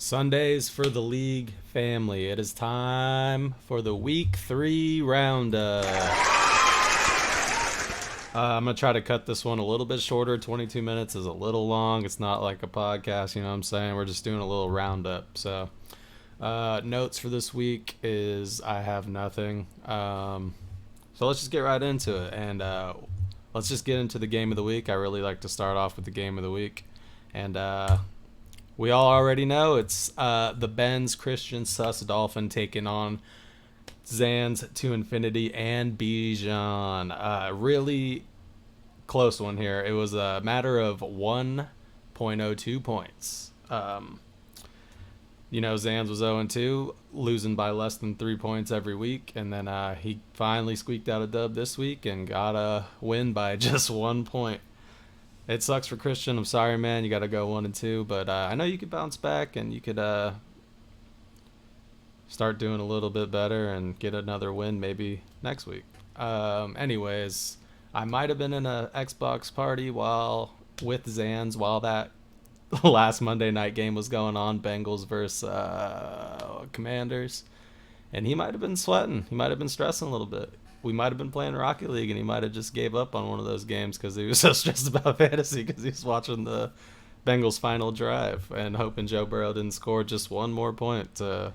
Sundays for the league family. It is time for the week 3 roundup. I'm going to try to cut this one a little bit shorter. 22 minutes is a little long. It's not like a podcast, you know what I'm saying? We're just doing a little roundup. So, notes for this week is I have nothing. So let's just get right into it. And let's just get into the game of the week. I really like to start off with the game of the week. And we all already know it's the Ben's Christian Sus Dolphin taking on Zan's to Infinity and Bijan. Really close one here. It was a matter of 1.02 points. Zan's was 0-2, losing by less than 3 points every week. And then he finally squeaked out a dub this week and got a win by just 1 point. It sucks for Christian. I'm sorry, man. You got to go 1-2, but I know you could bounce back and you could start doing a little bit better and get another win maybe next week. Anyways, I might have been in a Xbox party with Zans while that last Monday night game was going on, Bengals versus Commanders, and he might have been sweating. He might have been stressing a little bit. We might have been playing Rocket League, and he might have just gave up on one of those games because he was so stressed about fantasy because he was watching the Bengals' final drive and hoping Joe Burrow didn't score just one more point to,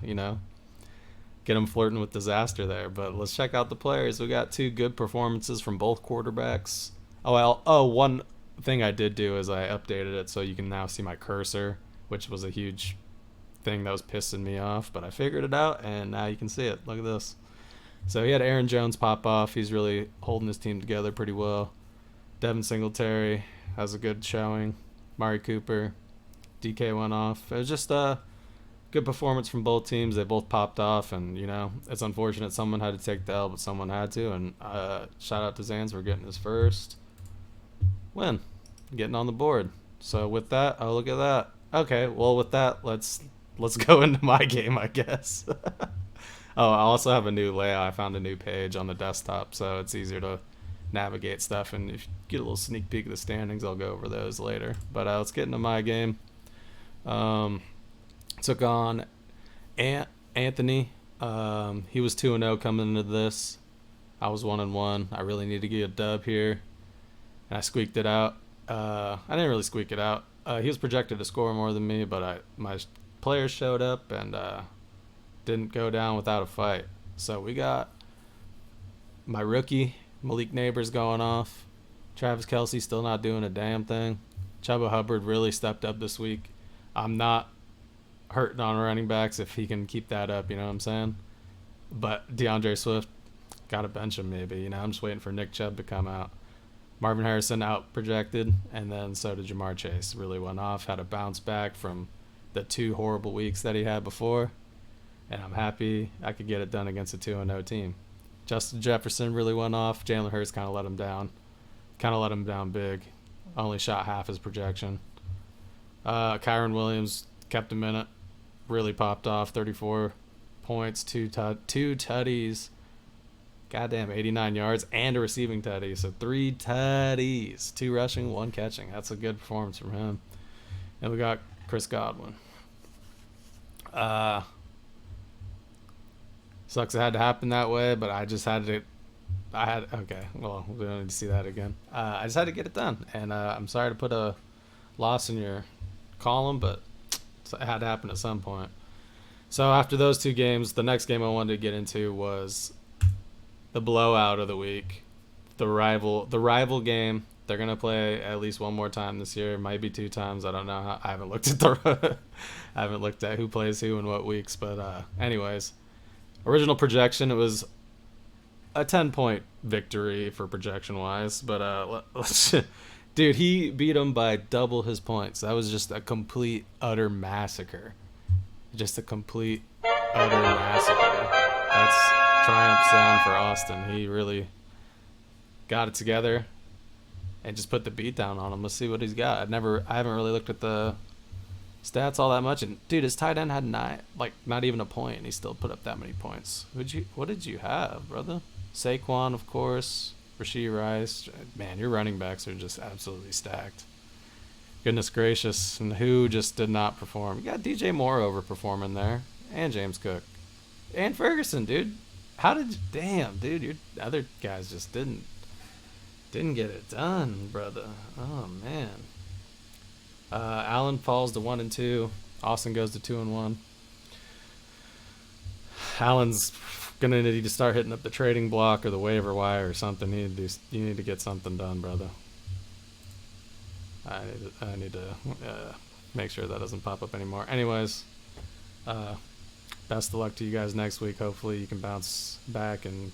get him flirting with disaster there. But let's check out the players. We got two good performances from both quarterbacks. One thing I did do is I updated it so you can now see my cursor, which was a huge thing that was pissing me off. But I figured it out, and now you can see it. Look at this. So he had Aaron Jones pop off. He's really holding his team together pretty well. Devin Singletary has a good showing. Mari Cooper, DK went off. It was just a good performance from both teams. They both popped off, and, it's unfortunate someone had to take the L, but someone had to. And shout out to Zans for getting his first win, getting on the board. So with that, look at that. Okay, well, with that, let's go into my game, I guess. Oh, I also have a new layout. I found a new page on the desktop, so it's easier to navigate stuff. And if you get a little sneak peek of the standings, I'll go over those later. But let's get into my game. Took on Anthony. He was 2-0 coming into this. I was 1-1. I really need to get a dub here, and I squeaked it out. I didn't really squeak it out. He was projected to score more than me, but my players showed up and didn't go down without a fight. So we got my rookie, Malik Neighbors, going off. Travis Kelce still not doing a damn thing. Chuba Hubbard really stepped up this week. I'm not hurting on running backs if he can keep that up, you know what I'm saying? But DeAndre Swift, got to bench him maybe. I'm just waiting for Nick Chubb to come out. Marvin Harrison out projected, and then so did Jamar Chase. Really went off, had a bounce back from the 2 horrible weeks that he had before. And I'm happy I could get it done against a 2-0 team. Justin Jefferson really went off. Jalen Hurts kind of let him down. Kind of let him down big. Only shot half his projection. Kyron Williams kept him in it. Really popped off. 34 points, two tutties. Goddamn, 89 yards and a receiving tutty. So 3 tutties. 2 rushing, 1 catching. That's a good performance from him. And we got Chris Godwin. Sucks it had to happen that way, but I just had to. Okay, well, we don't need to see that again. I just had to get it done, and I'm sorry to put a loss in your column, but it had to happen at some point. So after those 2 games, the next game I wanted to get into was the blowout of the week, the rival game. They're gonna play at least one more time this year, might be 2 times. I don't know. I haven't looked at who plays who in what weeks, but anyways. Original projection, it was a 10-point victory for projection-wise, but dude, he beat him by double his points. That was just a complete, utter massacre. Just a complete, utter massacre. That's triumph sound for Austin. He really got it together and just put the beat down on him. Let's see what he's got. I haven't really looked at the stats all that much, and dude, his tight end had 9, not even a point, and he still put up that many points. What did you have, brother? Saquon, of course, Rashee Rice. Man, your running backs are just absolutely stacked. Goodness gracious, and who just did not perform? You got DJ Moore overperforming there, and James Cook, and Ferguson, dude. How did? Damn, dude, your other guys just didn't get it done, brother. Oh man. Allen falls to 1-2. Austin goes to 2-1. Allen's gonna need to start hitting up the trading block or the waiver wire or something. You need to get something done, brother. I need to make sure that doesn't pop up anymore. Anyways, best of luck to you guys next week. Hopefully you can bounce back and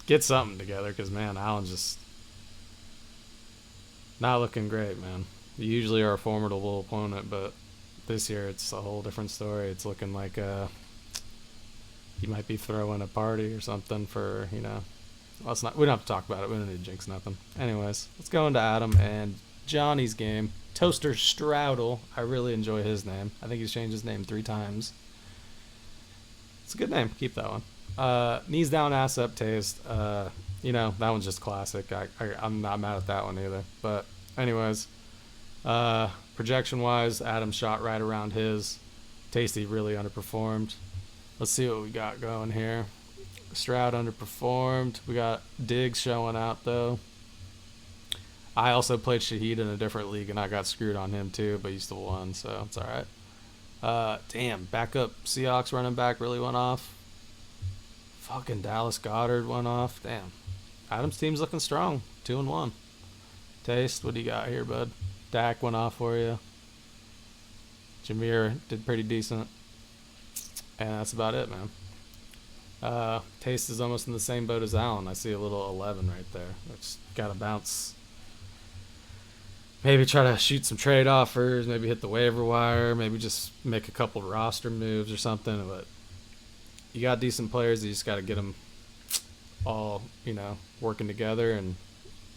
get something together, because man, Allen's just not looking great, man. You usually are a formidable opponent, but this year it's a whole different story. It's looking like you might be throwing a party or something for, well, it's not. We don't have to talk about it. We don't need to jinx nothing. Anyways, let's go into Adam and Johnny's game. Toaster Stroudle. I really enjoy his name. I think he's changed his name 3 times. It's a good name. Keep that one. Knees down, ass up taste. That one's just classic. I'm not mad at that one either. But anyways, projection wise, Adam shot right around his. Tasty really underperformed. Let's see what we got going here. Stroud underperformed. We got Diggs showing out though. I also played Shaheed in a different league and I got screwed on him too, but he still won, so it's alright. Damn, backup Seahawks running back really went off. Fucking Dallas Goedert went off. Damn. Adam's team's looking strong. 2-1. Taste, what do you got here, bud? Dak went off for you. Jameer did pretty decent. And that's about it, man. Taste is almost in the same boat as Allen. I see a little 11 right there. It's got to bounce. Maybe try to shoot some trade offers. Maybe hit the waiver wire. Maybe just make a couple roster moves or something. But you got decent players. You just got to get them all, working together and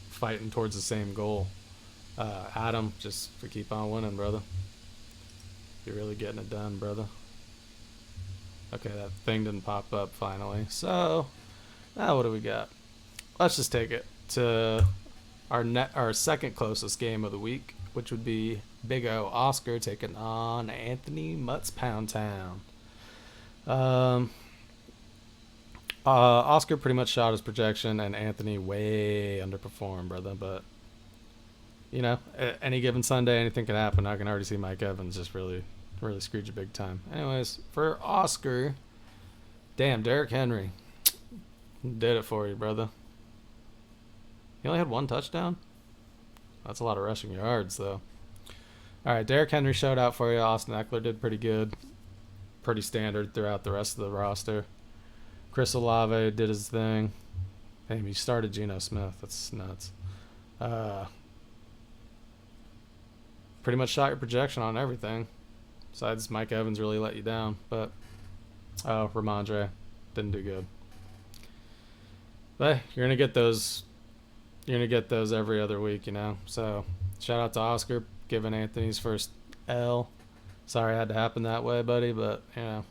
fighting towards the same goal. Adam, just to keep on winning, brother. You're really getting it done, brother. Okay, that thing didn't pop up finally. So, now what do we got? Let's just take it to our second closest game of the week, which would be Big O Oscar taking on Anthony Mutts Pound Town. Oscar pretty much shot his projection, and Anthony way underperformed, brother. But any given Sunday, anything can happen. I can already see Mike Evans just really screwed you big time. Anyways, for Oscar, damn, Derrick Henry did it for you, brother. He only had 1 touchdown? That's a lot of rushing yards, though. All right, Derrick Henry showed out for you. Austin Eckler did pretty good. Pretty standard throughout the rest of the roster. Chris Olave did his thing. Damn, he started Geno Smith. That's nuts. Pretty much shot your projection on everything. Besides, Mike Evans really let you down. But, Ramondre didn't do good. But you're going to get those. You're going to get those every other week, So, shout out to Oscar giving Anthony's first L. Sorry it had to happen that way, buddy. But, it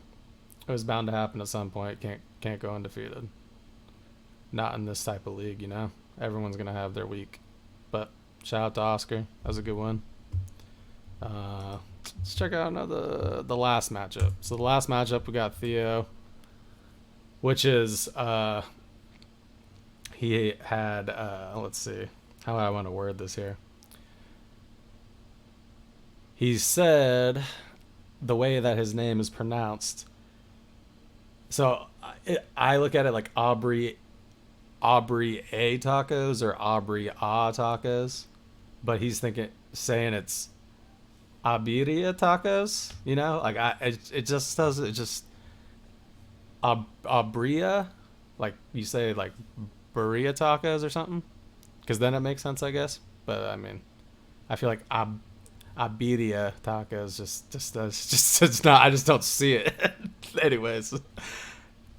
was bound to happen at some point. Can't go undefeated. Not in this type of league, Everyone's going to have their week. But, shout out to Oscar. That was a good one. Let's check out the last matchup. So the last matchup we got Theo, which is he had let's see how I want to word this here. He said the way that his name is pronounced. So I look at it like Aubrey A tacos or Aubrey A tacos, but he's saying it's Abiria tacos, it just does it just Abria, like you say like burrito tacos or something, because then it makes sense, I guess. But I mean, I feel like Abiria tacos just it's not. I just don't see it. Anyways,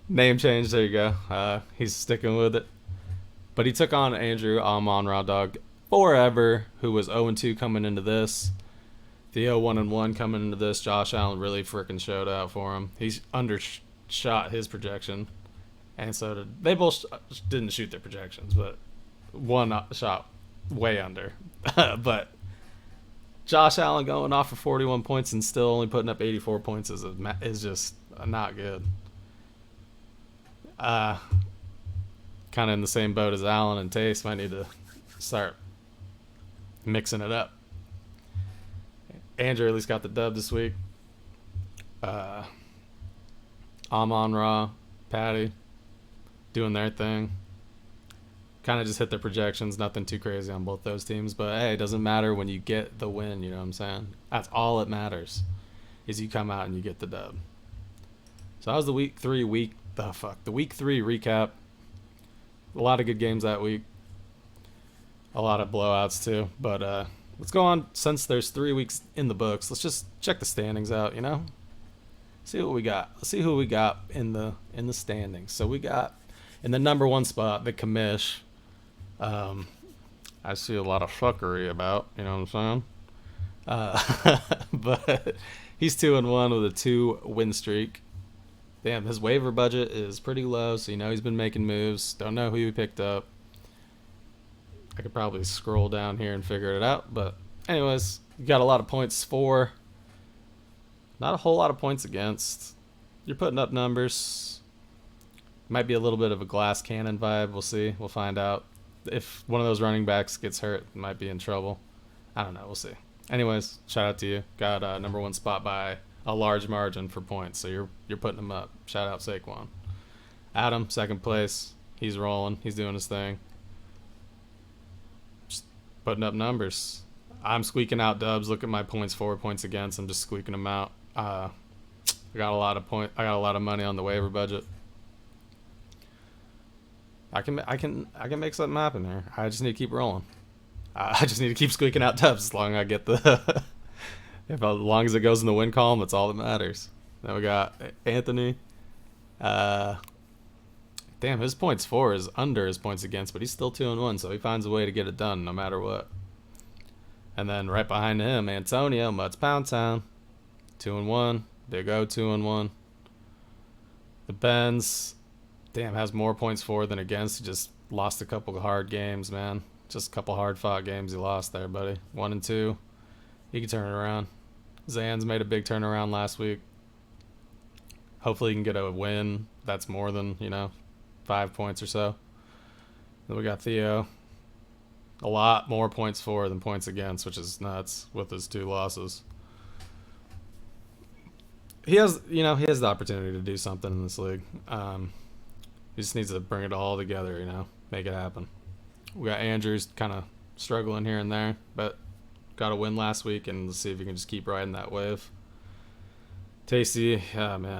name change. There you go. He's sticking with it. But he took on Andrew Amon-Ra Dog Forever, who was 0-2 coming into this. Theo 1-1 coming into this. Josh Allen really freaking showed out for him. He's undershot his projection, and so did they. Both didn't shoot their projections, but one shot way under. But Josh Allen going off for 41 points and still only putting up 84 points is just not good. Uh, Kind of in the same boat as Allen and Taste. Might need to start mixing it up. Andrew at least got the dub this week. Amon Ra, Patty, doing their thing. Kind of just hit their projections. Nothing too crazy on both those teams. But hey, it doesn't matter when you get the win. You know what I'm saying? That's all that matters. Is you come out and you get the dub. So that was the week 3 recap. A lot of good games that week. A lot of blowouts too. But let's go on. Since there's 3 weeks in the books, let's just check the standings out. You know, see what we got. Let's see who we got in the standings. So we got in the number 1 spot the commish. I see a lot of fuckery about. You know what I'm saying? But he's 2-1 with a 2 win streak. Damn, his waiver budget is pretty low, so you know he's been making moves. Don't know who he picked up. I could probably scroll down here and figure it out. But anyways, you got a lot of points for. Not a whole lot of points against. You're putting up numbers. Might be a little bit of a glass cannon vibe. We'll see. We'll find out. If one of those running backs gets hurt, might be in trouble. I don't know. We'll see. Anyways, shout out to you. Got number 1 spot by a large margin for points, so you're putting them up. Shout out Saquon. Adam, 2nd place. He's rolling. He's doing his thing. Just putting up numbers. I'm squeaking out dubs. Look at my points for, points against. I'm just squeaking them out. I got a lot of money on the waiver budget. I can make something happen here. I just need to keep rolling. I just need to keep squeaking out dubs as long as I get the as long as it goes in the win column, that's all that matters. Then we got Anthony. Damn, his points for is under his points against, but he's still 2-1, so he finds a way to get it done no matter what. And then right behind him, Antonio, Mutts Pound Town, 2-1. Big O, 2-1. The Benz, damn, has more points for than against. He just lost a couple of hard games, man. Just a couple hard-fought games he lost there, buddy. 1-2. He can turn it around. Zan's made a big turnaround last week. Hopefully he can get a win. That's more than, 5 points or so. Then we got Theo. A lot more points for than points against, which is nuts with his 2 losses. He has the opportunity to do something in this league. He just needs to bring it all together, make it happen. We got Andrews kind of struggling here and there, but got a win last week, and let's see if you can just keep riding that wave. Tasty,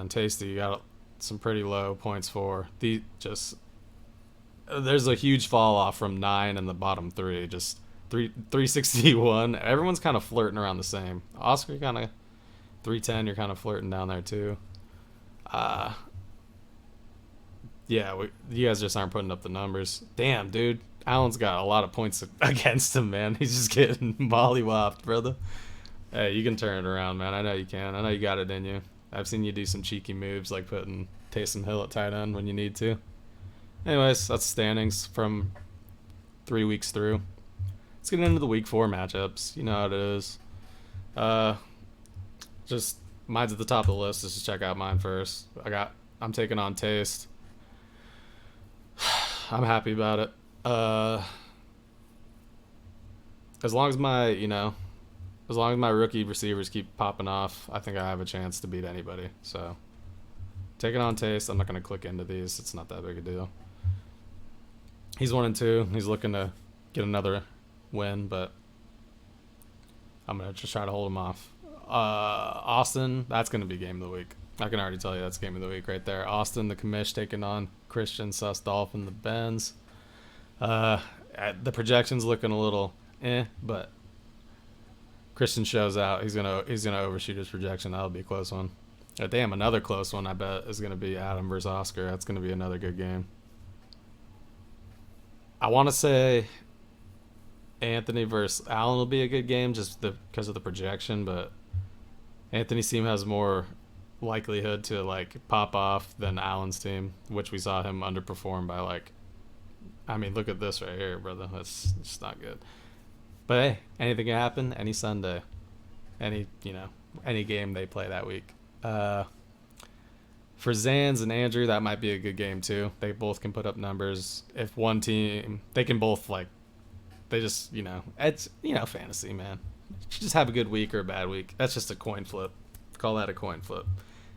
Tasty, you got some pretty low points for. There's a huge fall off from 9 and the bottom 3, just 361. Everyone's kind of flirting around the same. Oscar kind of 310. You're kind of flirting down there too. You guys just aren't putting up the numbers. Damn, dude. Allen's got a lot of points against him, man. He's just getting mollywopped, brother. Hey, you can turn it around, man. I know you can. I know you got it in you. I've seen you do some cheeky moves like putting Taysom Hill at tight end when you need to. Anyways, that's standings from 3 weeks through. Let's get into the week 4 matchups. You know how it is. Just mine's at the top of the list. Let's just check out mine first. I'm taking on Taste. I'm happy about it. As long as my rookie receivers keep popping off, I think I have a chance to beat anybody. So, taking on Taste. I'm not going to click into these. It's not that big a deal. He's 1-2. He's looking to get another win, but I'm going to just try to hold him off. Austin, that's going to be game of the week. I can already tell you that's game of the week right there. Austin, the commish, taking on Christian, Sus, Dolphin, the Benz. The projection's looking a little but Christian shows out. He's gonna overshoot his projection. That'll be a close one. Damn, another close one I bet is gonna be Adam versus Oscar. That's gonna be another good game. I want to say Anthony versus Allen will be a good game just because of the projection, but Anthony's team has more likelihood to pop off than Allen's team, which we saw him underperform by look at this right here, brother. That's just not good. But hey, anything can happen any Sunday, any game they play that week. Uh, for Zans and Andrew, that might be a good game too. They both can put up numbers. If one team, they can both they just it's fantasy, man. You just have a good week or a bad week. That's just a coin flip. Call that a coin flip.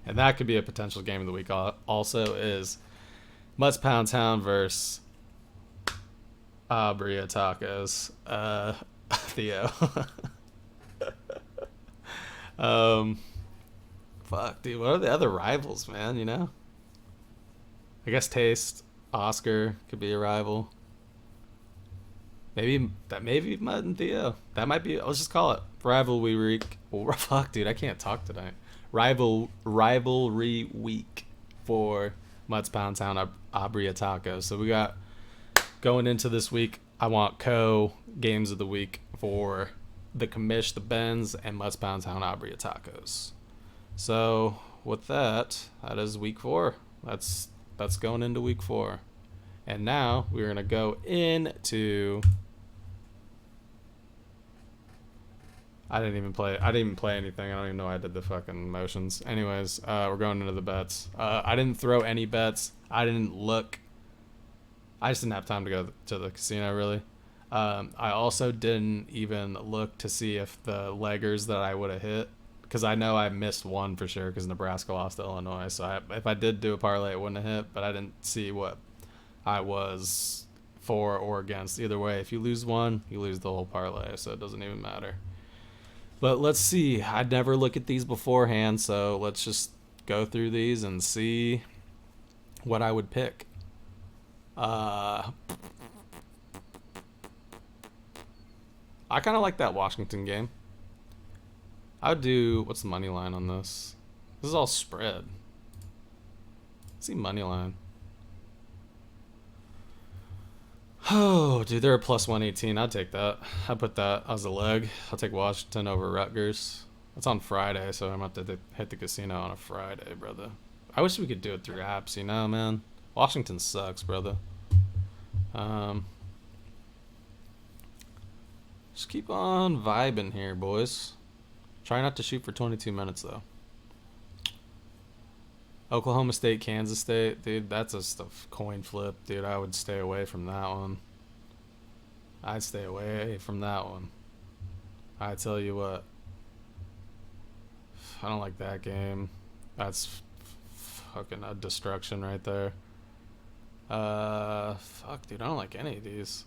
And that could be a potential game of the week. Also, is Mutts Pound Town versus Bria Tacos. Theo. um, fuck, dude. What are the other rivals, man? I guess Taste, Oscar could be a rival. Maybe Mutt and Theo. That might be. Let's just call it rivalry week. Oh, fuck, dude. I can't talk tonight. Rivalry week for Mutts Pound Town Abria Tacos. So we got going into this week. I want games of the week for the Commish, the Benz, and Mutts Pound Town Abria Tacos. So with that is week 4. That's going into week 4, and now we're gonna go into. I didn't even play anything. I don't even know I did the fucking motions. Anyways, we're going into the bets. I didn't throw any bets. I didn't look. I just didn't have time to go to the casino, really. I also didn't even look to see if the leggers that I would have hit, because I know I missed one for sure because Nebraska lost to Illinois. So if I did do a parlay, it wouldn't have hit, but I didn't see what I was for or against. Either way, if you lose one, you lose the whole parlay, so it doesn't even matter. But let's see. I'd never look at these beforehand, so let's just go through these and see what I would pick. I kind of like that Washington game. I would do. What's the money line on this? This is all spread. Let's see money line. Oh, dude, they're a plus 118. I'd take that. I'd put that as a leg. I'll take Washington over Rutgers. It's on Friday, so I'm about to hit the casino on a Friday, brother. I wish we could do it through apps, man. Washington sucks, brother. Just keep on vibing here, boys. Try not to shoot for 22 minutes, though. Oklahoma State, Kansas State. Dude, that's a coin flip. Dude, I would stay away from that one. I'd stay away from that one. I tell you what. I don't like that game. That's fucking a destruction right there. Fuck, dude, I don't like any of these.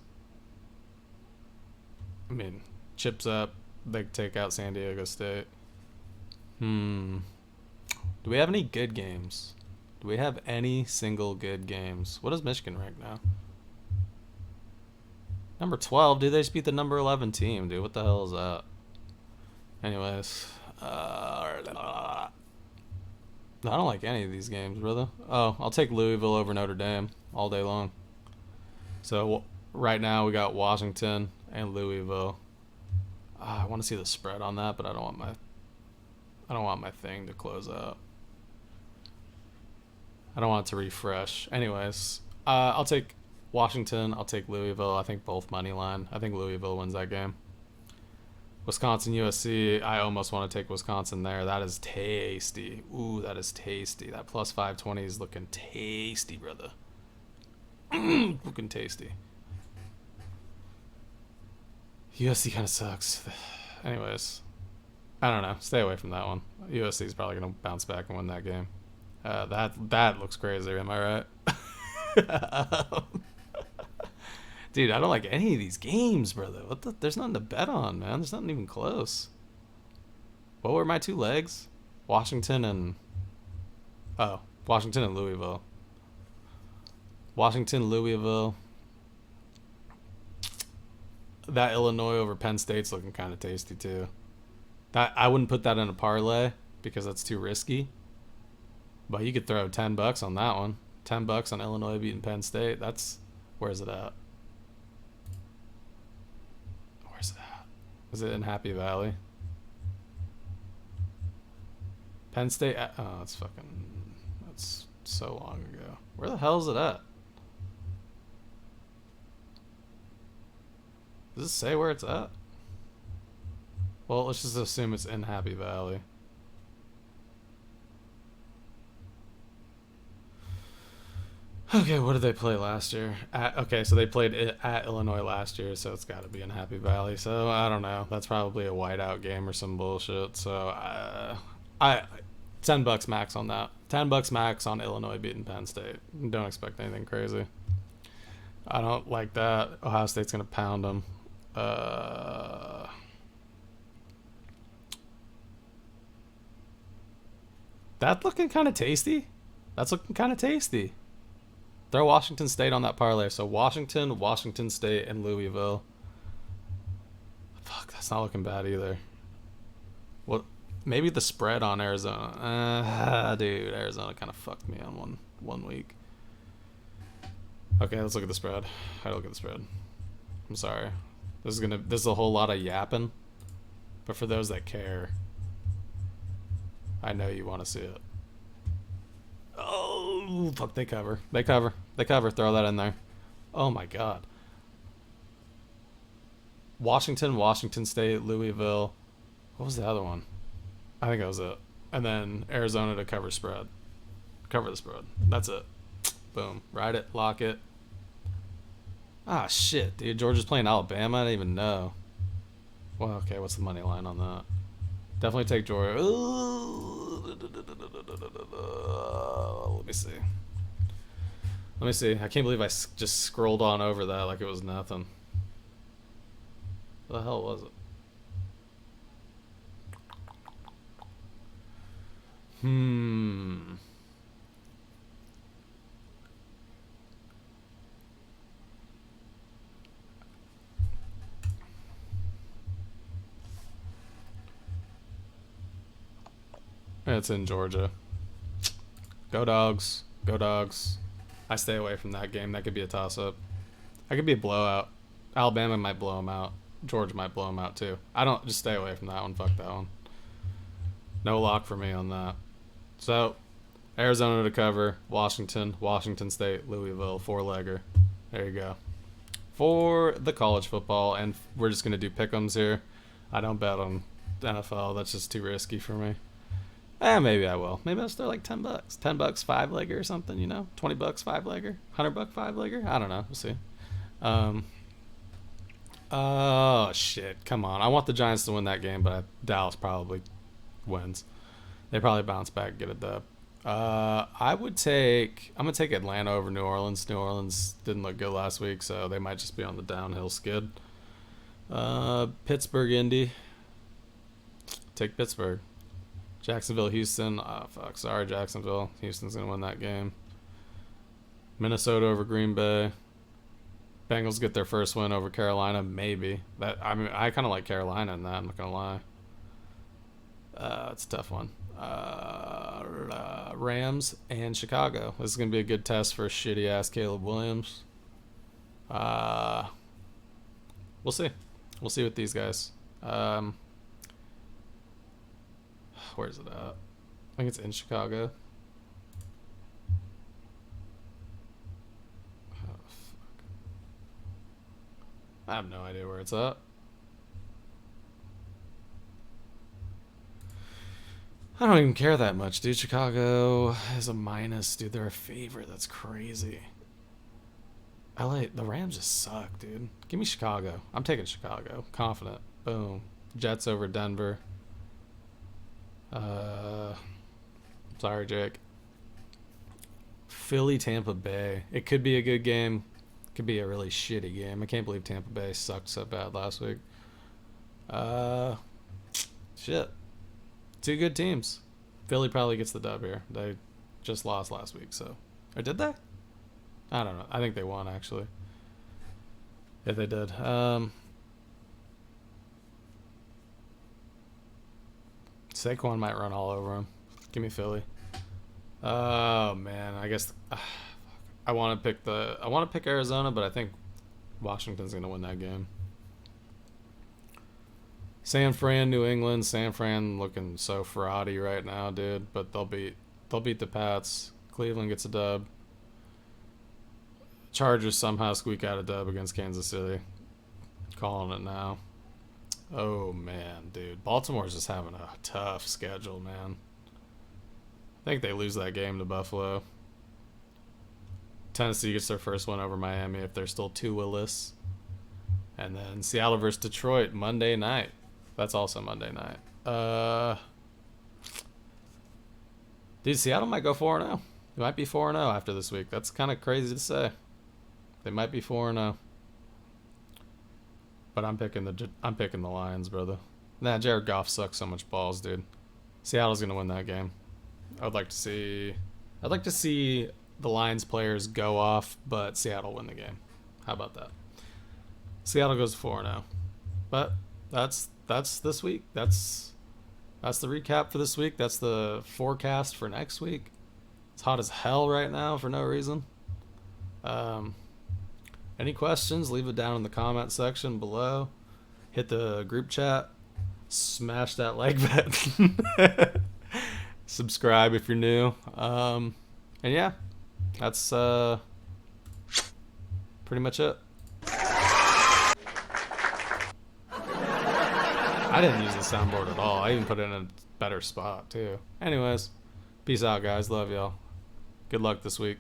I mean, chips up. They take out San Diego State. Do we have any good games? Do we have any single good games? What is Michigan rank now? Number 12, dude. They just beat the number 11 team, dude. What the hell is that? Anyways. I don't like any of these games, brother. Oh, I'll take Louisville over Notre Dame all day long. So right now we got Washington and Louisville. I want to see the spread on that, but I don't want my thing to close out. I don't want it to refresh. Anyways, I'll take Washington. I'll take Louisville. I think both money line. I think Louisville wins that game. Wisconsin, USC. I almost want to take Wisconsin there. That is tasty. Ooh, that is tasty. That plus 520 is looking tasty, brother. Looking tasty. USC kind of sucks. Anyways, I don't know. Stay away from that one. USC is probably going to bounce back and win that game. That looks crazy. Am I right? Dude, I don't like any of these games, brother. There's nothing to bet on, man. There's nothing even close. What were my two legs? Washington and Louisville. Washington, Louisville. That Illinois over Penn State's looking kind of tasty too. I wouldn't put that in a parlay because that's too risky. But you could throw $10 on that one. $10 on Illinois beating Penn State. Where's it at? Where's it at? Is it in Happy Valley? Penn State. Oh, that's so long ago. Where the hell is it at? Does it say where it's at? Well, let's just assume it's in Happy Valley. Okay, what did they play last year? Okay, so they played it at Illinois last year, so it's got to be in Happy Valley. So I don't know. That's probably a whiteout game or some bullshit. So I $10 max on that. $10 max on Illinois beating Penn State. Don't expect anything crazy. I don't like that. Ohio State's gonna pound them. That's looking kind of tasty. That's looking kind of tasty. Throw Washington State on that parlay. So Washington, Washington State, and Louisville. Fuck, that's not looking bad either. What? Maybe the spread on Arizona. Dude, Arizona kind of fucked me on one week. Okay, let's look at the spread. How do I look at the spread? I'm sorry. This is a whole lot of yapping. But for those that care, I know you want to see it. Oh, fuck, they cover. They cover. They cover. Throw that in there. Oh my god. Washington, Washington State, Louisville. What was the other one? I think that was it. And then Arizona to cover spread. Cover the spread. That's it. Boom. Ride it. Lock it. Ah, shit, dude. Georgia's playing Alabama. I didn't even know. Well, okay. What's the money line on that? Definitely take Georgia. Let me see. Let me see. I can't believe I just scrolled on over that like it was nothing. What the hell was it? It's in Georgia. Go Dogs. Go Dogs. I stay away from that game. That could be a toss-up. That could be a blowout. Alabama might blow them out. Georgia might blow them out too. I don't just stay away from that one. Fuck that one. No lock for me on that. So, Arizona to cover. Washington. Washington State. Louisville. Four-legger. There you go. For the college football, and we're just going to do pick'ems here. I don't bet on NFL. That's just too risky for me. Maybe I will. Maybe I'll start like $10. $10 5-legger or something, you know? $20 5-legger? $100 5-legger? I don't know. We'll see. Oh shit. Come on. I want the Giants to win that game, but Dallas probably wins. They probably bounce back and get a dub. I'm gonna take Atlanta over New Orleans. New Orleans didn't look good last week, so they might just be on the downhill skid. Pittsburgh, Indy. Take Pittsburgh. Jacksonville, Houston. Oh, fuck. Sorry, Jacksonville. Houston's going to win that game. Minnesota over Green Bay. Bengals get their first win over Carolina. Maybe. I kind of like Carolina in that. I'm not going to lie. It's a tough one. Rams and Chicago. This is going to be a good test for shitty-ass Caleb Williams. We'll see. We'll see with these guys. Where's it at? I think it's in Chicago. Oh, fuck. I have no idea where it's at. I don't even care that much, dude. Chicago is a minus, dude. They're a favorite. That's crazy. The Rams just suck, dude. Give me Chicago. I'm taking Chicago. Confident. Boom. Jets over Denver. Sorry, Jake. Philly, Tampa Bay. It could be a good game. It could be a really shitty game. I can't believe Tampa Bay sucked so bad last week. Shit. Two good teams. Philly probably gets the dub here. They just lost last week, so. Or did they? I don't know. I think they won, actually. Yeah, they did. Saquon might run all over him. Give me Philly. Oh man, I guess I want to pick Arizona, but I think Washington's gonna win that game. San Fran, New England. San Fran looking so fraudy right now, dude. But they'll beat the Pats. Cleveland gets a dub. Chargers somehow squeak out a dub against Kansas City. Calling it now. Oh man, dude. Baltimore's just having a tough schedule, man. I think they lose that game to Buffalo. Tennessee gets their first win over Miami if they're still Tua-less. And then Seattle versus Detroit Monday night. That's also Monday night. Dude, Seattle might go 4-0. They might be 4-0 after this week. That's kind of crazy to say. They might be 4-0. But I'm picking the Lions, brother. Nah, Jared Goff sucks so much balls, dude. Seattle's gonna win that game. I'd like to see the Lions players go off, but Seattle win the game. How about that? Seattle goes 4-0. But that's this week. That's the recap for this week. That's the forecast for next week. It's hot as hell right now for no reason. Any questions, leave it down in the comment section below. Hit the group chat. Smash that like button. Subscribe if you're new. And yeah, that's pretty much it. I didn't use the soundboard at all. I even put it in a better spot too. Anyways, peace out, guys. Love y'all. Good luck this week.